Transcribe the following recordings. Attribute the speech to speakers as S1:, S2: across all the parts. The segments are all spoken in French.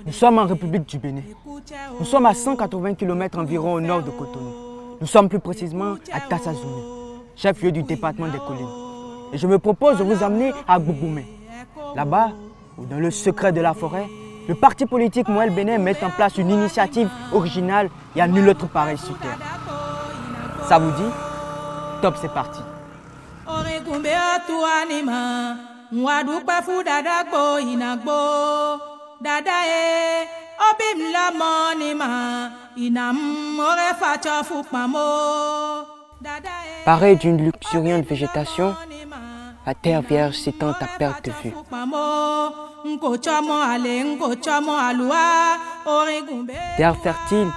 S1: Nous sommes en République du Bénin. Nous sommes à 180 km environ au nord de Cotonou. Nous sommes plus précisément à Tassazoumé, chef-lieu du département des collines. Et je me propose de vous amener à Gougoumé. Là-bas, dans le secret de la forêt, le parti politique Moël Bénin met en place une initiative originale et à nul autre pareil sur terre. Ça vous dit? Top, c'est parti. Pareil d'une luxuriante végétation, la terre vierge s'étend à perte de vue. Terre fertile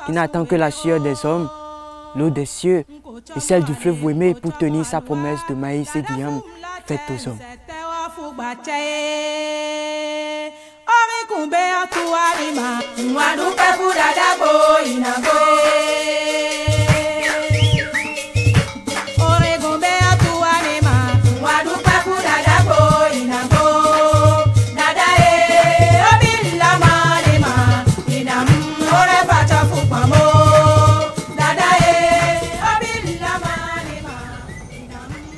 S1: qui n'attend que la sueur des hommes, l'eau des cieux et celle du fleuve Ouémé pour tenir sa promesse de maïs et d'yam faite aux hommes.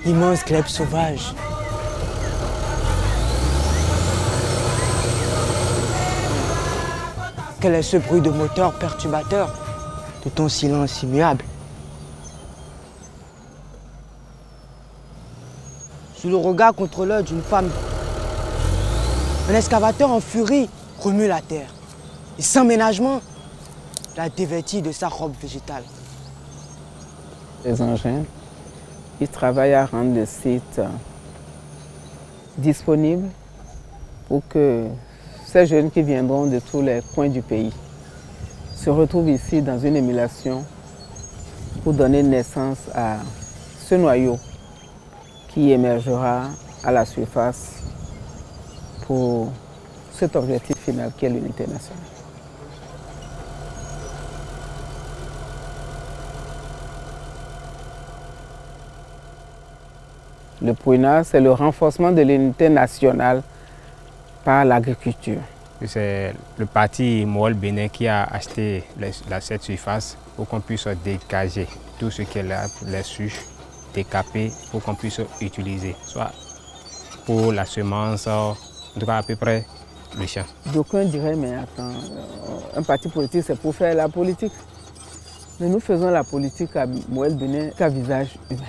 S1: Immense glaive sauvage. Quel est ce bruit de moteur perturbateur de ton silence immuable? Sous le regard contrôleur d'une femme, un excavateur en furie remue la terre et sans ménagement la dévêtit de sa robe végétale.
S2: Les engins, ils travaillent à rendre le site disponible pour que ces jeunes qui viendront de tous les coins du pays se retrouvent ici dans une émulation pour donner naissance à ce noyau qui émergera à la surface pour cet objectif final qui est l'unité nationale. Le POUINA, c'est le renforcement de l'unité nationale par l'agriculture.
S3: C'est le parti Moël Bénin qui a acheté cette surface pour qu'on puisse dégager tout ce qui est là, les souches, décaper pour qu'on puisse utiliser, soit pour la semence, en tout cas à peu près le champ.
S2: D'aucuns diraient, mais attends, un parti politique c'est pour faire la politique. Mais nous faisons la politique à Moël Bénin qu'à visage humain.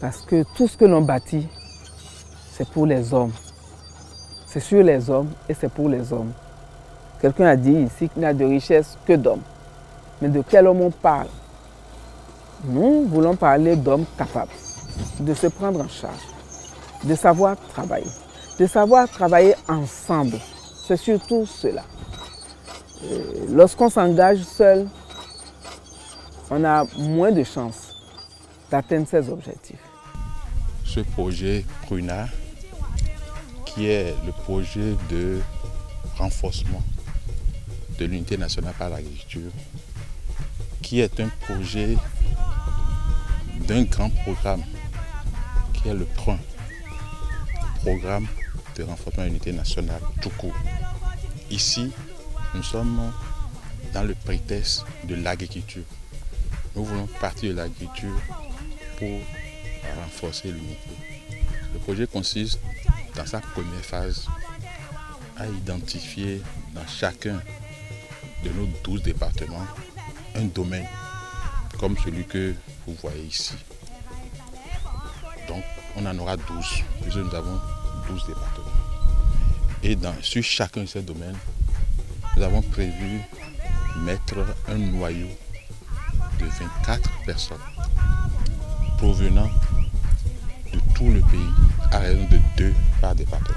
S2: Parce que tout ce que l'on bâtit, c'est pour les hommes. C'est sur les hommes et c'est pour les hommes. Quelqu'un a dit ici qu'il n'y a de richesse que d'hommes. Mais de quel homme on parle? Nous voulons parler d'hommes capables de se prendre en charge, de savoir travailler ensemble. C'est surtout cela. Lorsqu'on s'engage seul, on a moins de chances d'atteindre ses objectifs.
S4: Ce projet POUINA, qui est le projet de renforcement de l'unité nationale par l'agriculture, qui est un projet d'un grand programme, qui est le PRON, programme de renforcement de l'unité nationale tout court. Ici, nous sommes dans le prétexte de l'agriculture. Nous voulons partir de l'agriculture pour renforcer l'unité. Le projet consiste, dans sa première phase, à identifier dans chacun de nos 12 départements un domaine comme celui que vous voyez ici. Donc, on en aura 12, puisque nous avons 12 départements. Et sur chacun de ces domaines, nous avons prévu mettre un noyau de 24 personnes provenant de tout le pays, à raison de 2 par département.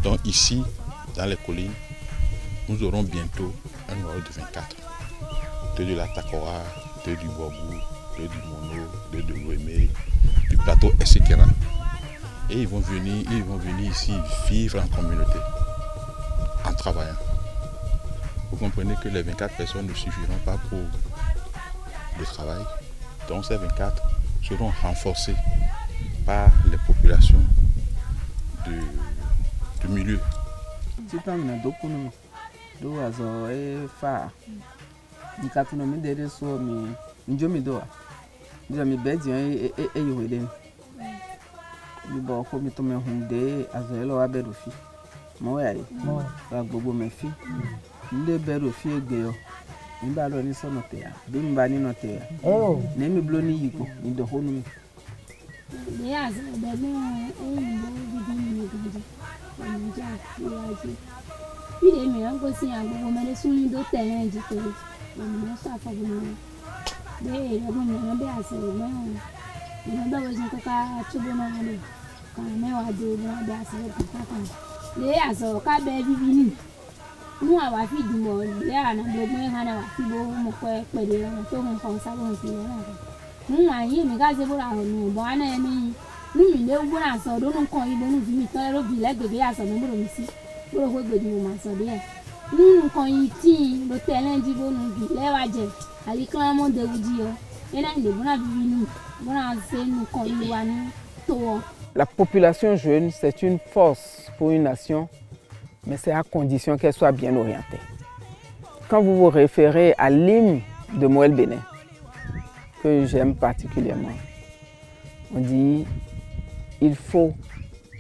S4: Donc ici, dans les collines, nous aurons bientôt un noyau de 24. 2 de la Takora, 2 du Boabou, 2 du Mono, 2 de l'Ouémé, du plateau, etc. Et ils vont venir ici vivre en communauté, en travaillant. Vous comprenez que les 24 personnes ne suffiront pas pour de travail. Donc ces 24 seront renforcés par les populations du milieu.
S2: La population jeune, c'est une force pour une nation, mais c'est à condition qu'elle soit bien orientée. Quand vous vous référez à l'hymne de Moël Bénin, que j'aime particulièrement, on dit il faut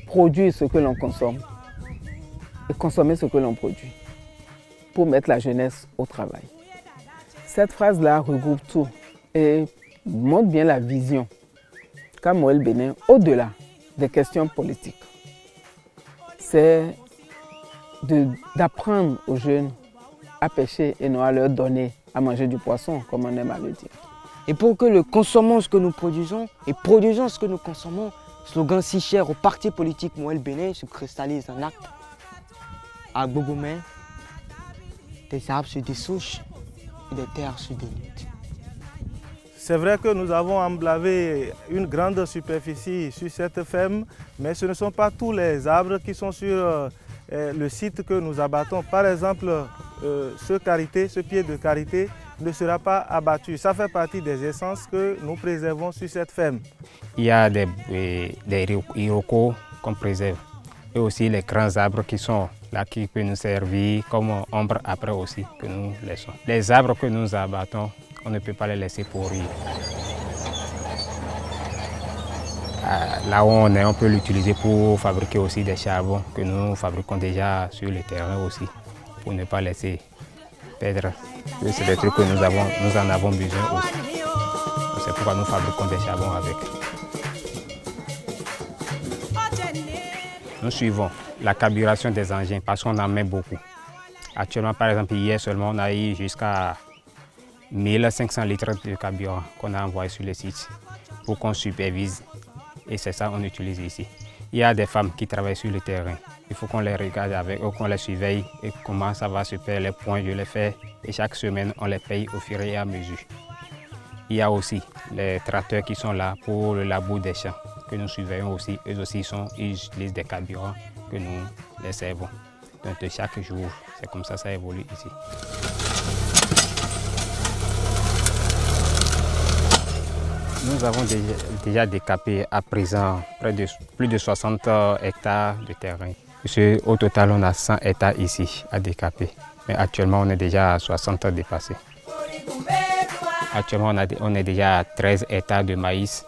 S2: produire ce que l'on consomme et consommer ce que l'on produit pour mettre la jeunesse au travail. Cette phrase-là regroupe tout et montre bien la vision qu'a Moël Bénin au-delà des questions politiques. C'est d'apprendre aux jeunes à pêcher et non à leur donner à manger du poisson, comme on aime à le dire.
S1: Et pour que le consommons ce que nous produisons et produisons ce que nous consommons, slogan si cher au parti politique Moël Bénin se cristallise en acte. À Gbogomé, des arbres se dessouchent et des terres se dénudent.
S5: C'est vrai que nous avons emblavé une grande superficie sur cette ferme, mais ce ne sont pas tous les arbres qui sont sur le site que nous abattons. Par exemple, ce pied de karité ne sera pas abattu. Ça fait partie des essences que nous préservons sur cette ferme.
S3: Il y a des irocos qu'on préserve et aussi les grands arbres qui sont là, qui peuvent nous servir comme ombre après aussi que nous laissons. Les arbres que nous abattons, on ne peut pas les laisser pourrir. Là où on est, on peut l'utiliser pour fabriquer aussi des charbons que nous fabriquons déjà sur le terrain aussi, pour ne pas laisser perdre. C'est des trucs que nous en avons besoin aussi. C'est pourquoi nous fabriquons des charbons avec. Nous suivons la carburation des engins parce qu'on en met beaucoup. Actuellement, par exemple, hier seulement, on a eu jusqu'à 1500 litres de carburant qu'on a envoyé sur le site pour qu'on supervise. Et c'est ça qu'on utilise ici. Il y a des femmes qui travaillent sur le terrain. Il faut qu'on les regarde avec eux, qu'on les surveille et comment ça va se faire, les points, je les fais. Et chaque semaine, on les paye au fur et à mesure. Il y a aussi les tracteurs qui sont là pour le labour des champs, que nous surveillons aussi. Eux aussi, ils utilisent des carburants que nous les servons. Donc chaque jour, c'est comme ça évolue ici. Nous avons déjà décapé à présent plus de 60 hectares de terrain. Au total, on a 100 hectares ici à décaper. Mais actuellement, on est déjà à 60 dépassés. Actuellement, on est déjà à 13 hectares de maïs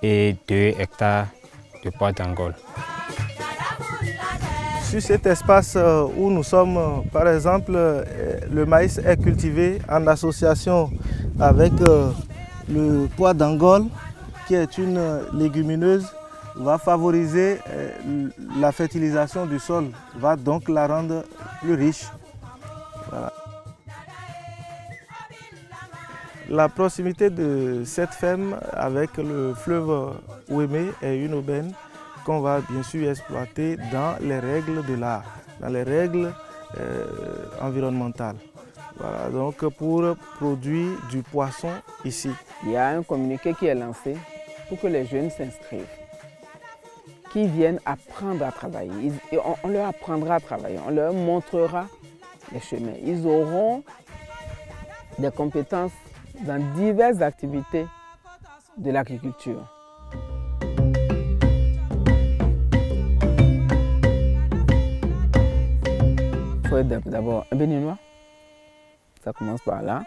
S3: et 2 hectares de pois d'Angole.
S5: Sur cet espace où nous sommes, par exemple, le maïs est cultivé en association avec le pois d'Angole, qui est une légumineuse, va favoriser la fertilisation du sol, va donc la rendre plus riche. Voilà. La proximité de cette ferme avec le fleuve Ouémé est une aubaine qu'on va bien sûr exploiter dans les règles de l'art, dans les règles environnementales. Voilà, donc pour produire du poisson ici.
S2: Il y a un communiqué qui est lancé pour que les jeunes s'inscrivent, qui viennent apprendre à travailler. On leur apprendra à travailler, on leur montrera les chemins. Ils auront des compétences dans diverses activités de l'agriculture. Il faut être d'abord un Béninois, ça commence par là.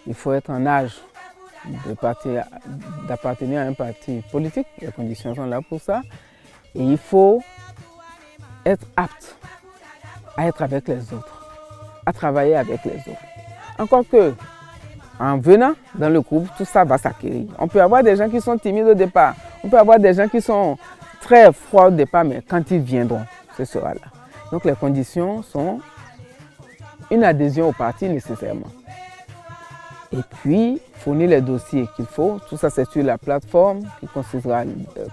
S2: Il faut être en âge d'appartenir à un parti politique, les conditions sont là pour ça. Et il faut être apte à être avec les autres, à travailler avec les autres. Encore que, en venant dans le groupe, tout ça va s'acquérir. On peut avoir des gens qui sont timides au départ, on peut avoir des gens qui sont très froids au départ, mais quand ils viendront, ce sera là. Donc les conditions sont une adhésion au parti nécessairement. Et puis, fournir les dossiers qu'il faut. Tout ça, c'est sur la plateforme qui consistera,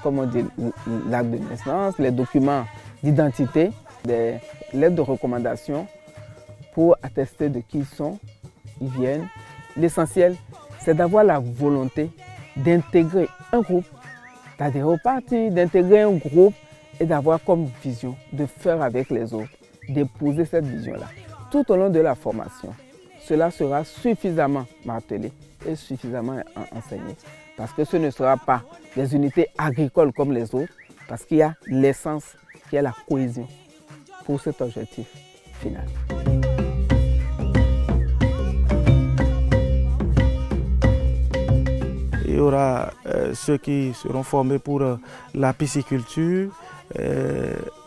S2: comme on dit, l'acte de naissance, les documents d'identité, des lettres de recommandation pour attester de qui ils sont, ils viennent. L'essentiel, c'est d'avoir la volonté d'intégrer un groupe, d'adhérer au parti, d'intégrer un groupe et d'avoir comme vision de faire avec les autres, d'épouser cette vision-là. Tout au long de la formation, cela sera suffisamment martelé et suffisamment enseigné. Parce que ce ne sera pas des unités agricoles comme les autres, parce qu'il y a l'essence, qui est la cohésion pour cet objectif final.
S5: Il y aura ceux qui seront formés pour la pisciculture,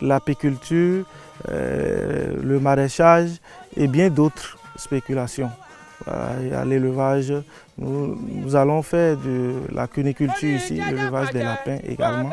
S5: l'apiculture, le maraîchage et bien d'autres spéculations. Il y a l'élevage. Nous allons faire de la cuniculture ici, l'élevage des lapins également.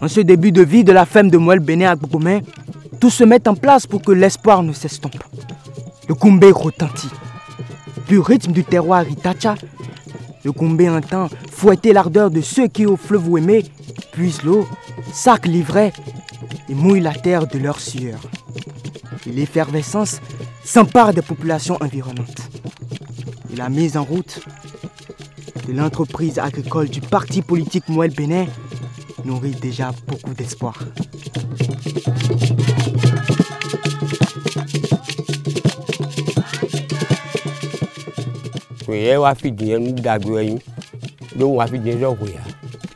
S1: En ce début de vie de la femme de Moël Bénin à Gbogbo, tout se met en place pour que l'espoir ne s'estompe. Le Goumbé retentit. Du rythme du terroir Itacha, le Goumbé entend fouetter l'ardeur de ceux qui au fleuve Ouémé puisent l'eau, sacent l'ivraie et mouillent la terre de leur sueur. Et l'effervescence s'empare des populations environnantes. Et la mise en route de l'entreprise agricole du parti politique Moël Bénin nourrit déjà beaucoup d'espoir.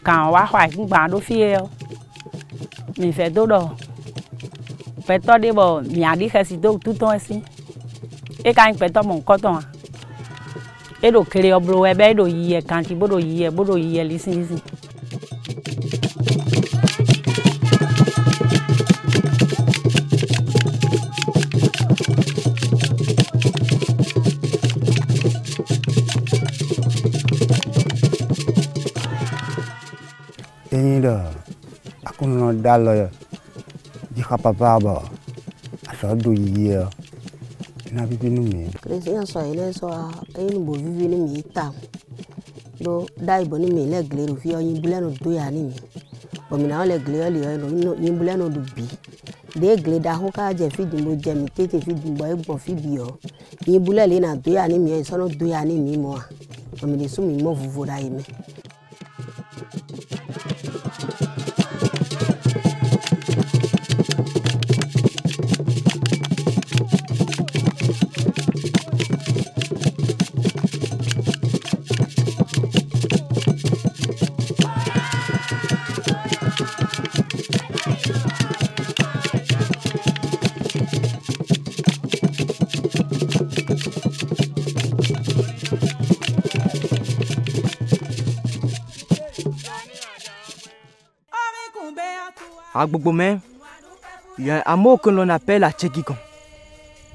S6: Quand on va mi fait dodo peto de bo mi adi khasi do tout ton si e kan peto mon koton e do kere oblo e be do yi e kan ti bodo yi e listen.
S7: Aku no dalo di kapapa ba aso do yi na bibi nu mi
S8: Christian so ile so ayin bo vivi ni mi ta do dai bo ni mi le gle ru fi oyin bule no do ya ni mi o mi na le gle o le no yin bule no do bi de gle da ho ka je fi dimbo je mi tete fi dimbo egbon fi bi o yin bule le na do ya ni mi e so no do ya ni mi mo o mi le su mi mo vuvu da yi me.
S1: À Gbogbo, il y a un hameau que l'on appelle Atchegigon.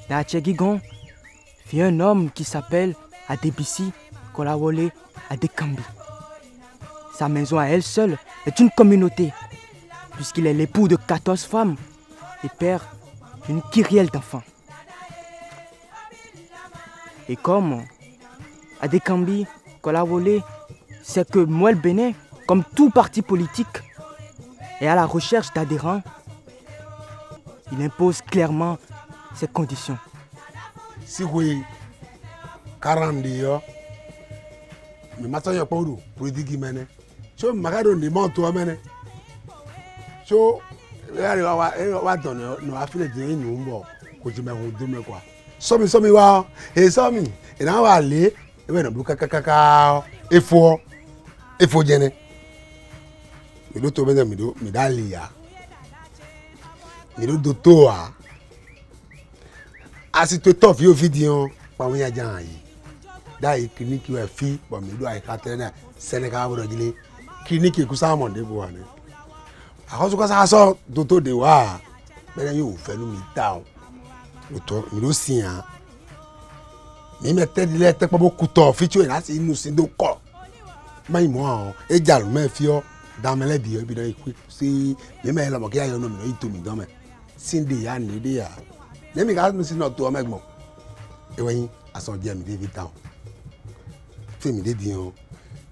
S1: Et à Atchegigon, il y a un homme qui s'appelle Adebisi Kolawole Adekambi. Sa maison à elle seule est une communauté, puisqu'il est l'époux de 14 femmes et père d'une kyrielle d'enfants. Et comme Adekambi Kolawole c'est que Moelle Bénin, comme tout parti politique, est à la recherche d'adhérents. Il impose clairement ses conditions.
S9: Si vous 40 ans, mais maintenant il y a pas de politique qui mène. Si vous avez des manteaux à mener, si vous avez assiste toi vieux vidéo pa wi ajan yi dai clinique we fi bo mi do ai katena Senegal bo dile clinique ku sa monde bo ane akoso ko sa so docteur de wa bele yo fe nu mi ta o to mi do sian mi mete dile te pa bo kuto fi tu na si nu sin do ko mai mo e jalu me fi o da mele bi o bi do iku si mi me lo mo ki ayo no mi no ito mi do me sindi ya ni de ya Nemi ka no si no to megmo. E wen aso je mi David Town. Fe mi de dion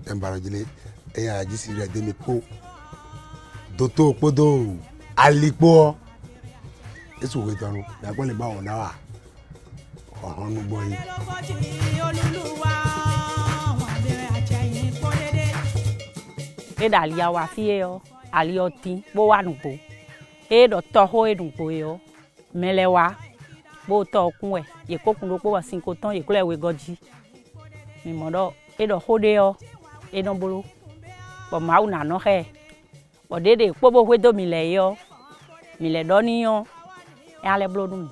S9: embarajile e ya ji si re de mi po. Doto podo alipo. Esu we tanu. Na gbo le ba won na wa. Ohun nu gbo yin.
S6: E dalia wa fi yo, ali oti, bo wa nu po. E do to ho e nu po yo. Melewa bo to kun ye ko kun do po wa sin ko ton ye kle we goji mi modo e do hode yo e don bolo bo ma una no he bo dede po bo we do mi le yo mi le do ni yo e ale blo dum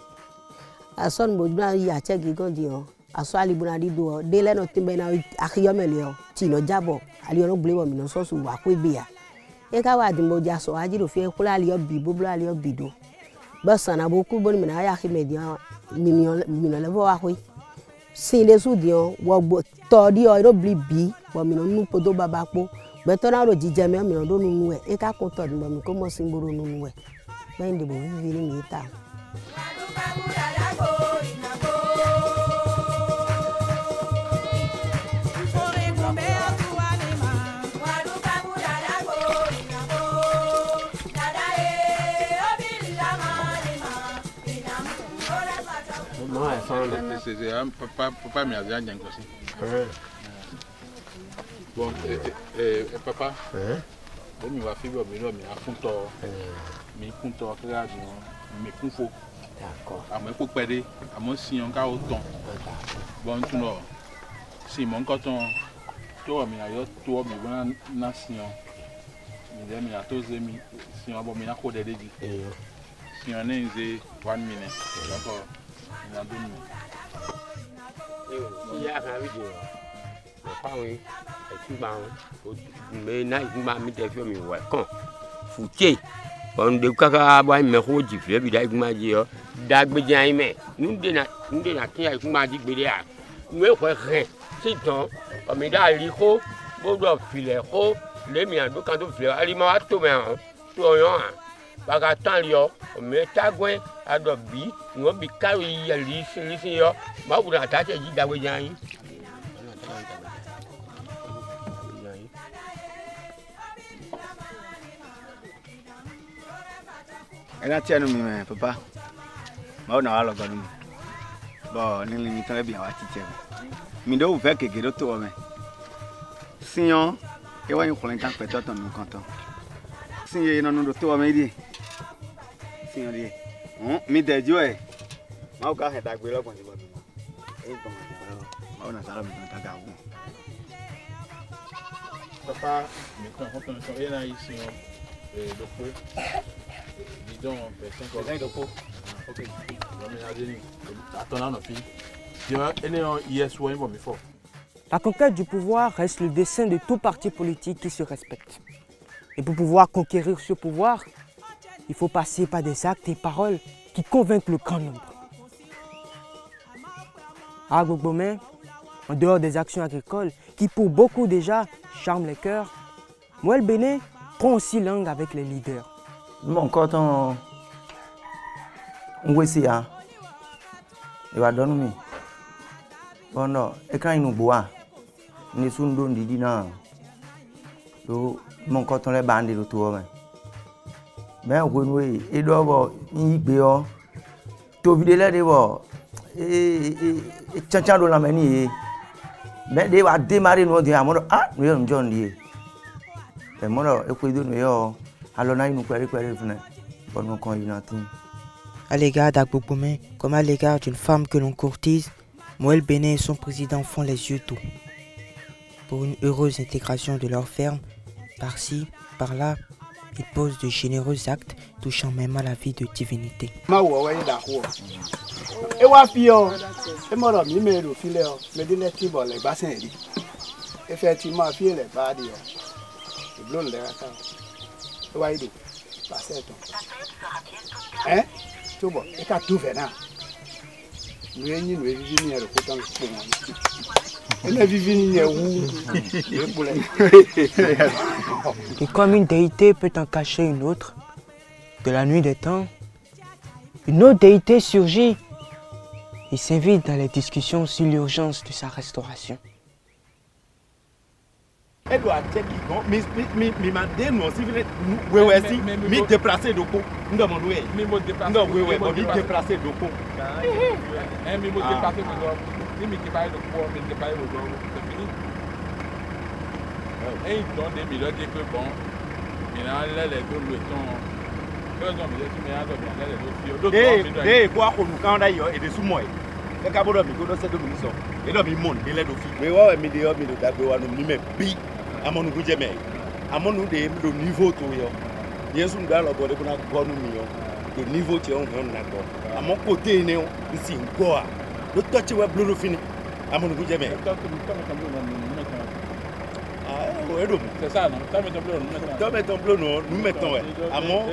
S8: ason bo na ya che gi gondi yo aso ali buna di do de le no timbe na akiyo mele yo ti no jabo ali yo no ble wo mi no so su wa ko bi ya e ka wa dimbo ja so aji do fi kula ali yo bi bo blo ali yo bi do basana beaucoup bon mina ya khimedia million le vo akoi si le sudio wo to di o ro bi bo mina nu podo baba po be to na ro jije me mina do nu e ka ko to bo mi ko mo simboro nu e be ndi bo vivi ni ta
S4: C'est un papa me a dit un aussi. Bon, papa, on va faire mais non, mais à fond toi, mais fond toi, regarde, mais fond faux. D'accord. À moi pour perdre, à moi si on a autant. Bon, tu vois, si mon coton, toi, mais ailleurs, toi, mais voilà, nation. Mais a tous les mis, si on a bon, mais à quoi de dire. Si on est 1 minute, d'accord. Il a 2 minutes.
S10: Il y a un vidéo. Oui, mais là, il m'a mis des films. Quand Fouquet, on de caca, boy, mais où tu fais, il m'a dit, d'agbedia, mais nous n'a qui a m'a dit, mais rien, c'est temps, comme il a l'ICO, Bodo filet, les miens, donc quand on fait aliment à tout, mais tout bagatan yo me tagwen adobi ngo bi kari yali sisi yo ma wura ta che ji dawe jan
S11: ena tienu mi papa ma na wa lo gonu bo ni ni tan bi wa tite mi do fe keke do to me siyon e wa yin kulen tan pe to ton nu kan ton siye no do to me di mi dejo e ma o ka he dagbe logbon ti bo e gbon ma o na sara mi tan ga wo
S4: papa mi kan ko tan so e na ici do po bidon personne do po OK on me a dit attends non fille
S1: La conquête du pouvoir reste le dessein de tout parti politique qui se respecte. Et pour pouvoir conquérir ce pouvoir, il faut passer par des actes et paroles qui convainquent le grand nombre. À Gbogbomen, en dehors des actions agricoles qui pour beaucoup déjà charment les cœurs, Moelle Bénin prend aussi langue avec les leaders.
S12: Bon, quand on voit ça, il va donner. Bon, non, et quand il nous boit, nous sommes dans les dîners, mon coton les bandes de tout. Mais oui, et d'abord, il y a tout vidéo de voir et tchan de la manie. Mais they va démarrer nous dire ah nous sommes John Lee. Et moi et puis nous yo alors nous quoi venir pour nous connaître.
S1: À l'égard d'Agbogbomen, comme à l'égard d'une femme que l'on courtise, Moël Bénin et son président font les yeux doux pour une heureuse intégration de leur ferme. Par-ci, par-là, ils posent de généreux actes touchant même à la vie de divinité. Et comme une déité peut en cacher une autre, de la nuit des temps, une autre déité surgit et s'invite dans les discussions sur l'urgence de sa restauration.
S13: Elle doit checker, mais ma dame aussi, me déplacer de quoi? Nous demandons, me déplacer de quoi? Me déplacer de quoi? Me déplacer de quoi? Me déplacer de quoi? C'est fini. Et ils donnent des millions de peu bon. Maintenant, là, les deux le temps. Eh, quoi, on nous quand d'ailleurs et des sous-mois. Le cabot de Migo, c'est de l'unisson. Et là, il monte, il est d'office. Mais ouais, mais d'ailleurs, il y a un numéro B. À mon niveau, à mon niveau, il y a un gars là-bas qui a le niveau qui est d'accord. À mon côté, il y a un quoi. Le touch web bleu fini. À mon niveau, jamais. C'est ça, non? Toi, mettons bleu, non? Nous mettons, à mon.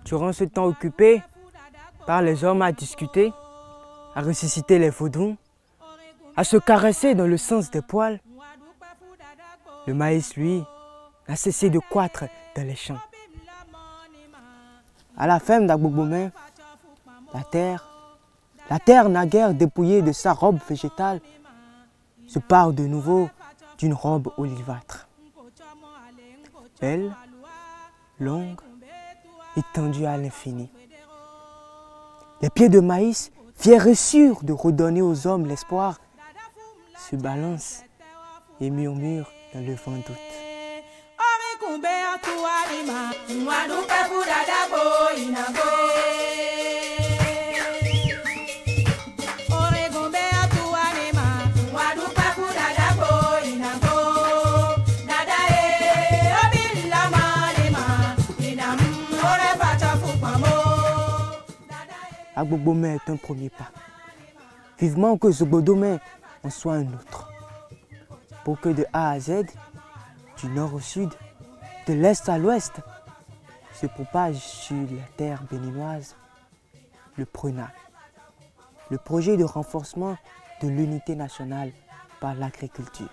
S1: Durant ce temps occupé par les hommes à discuter, à ressusciter les vaudrons, à se caresser dans le sens des poils, le maïs, lui, n'a cessé de croître dans les champs. À la ferme d'Agbogbomen, la terre naguère dépouillée de sa robe végétale, se pare de nouveau d'une robe olivâtre. Belle, longue, étendue à l'infini. Les pieds de maïs, fiers et sûrs de redonner aux hommes l'espoir, se balancent et murmurent dans le vent d'août. Agbogbomen est un premier pas. Vivement que Zogbodomen en soit un autre. Pour que de A à Z, du nord au sud, de l'est à l'ouest, se propage sur la terre béninoise le PRUNA, le projet de renforcement de l'unité nationale par l'agriculture.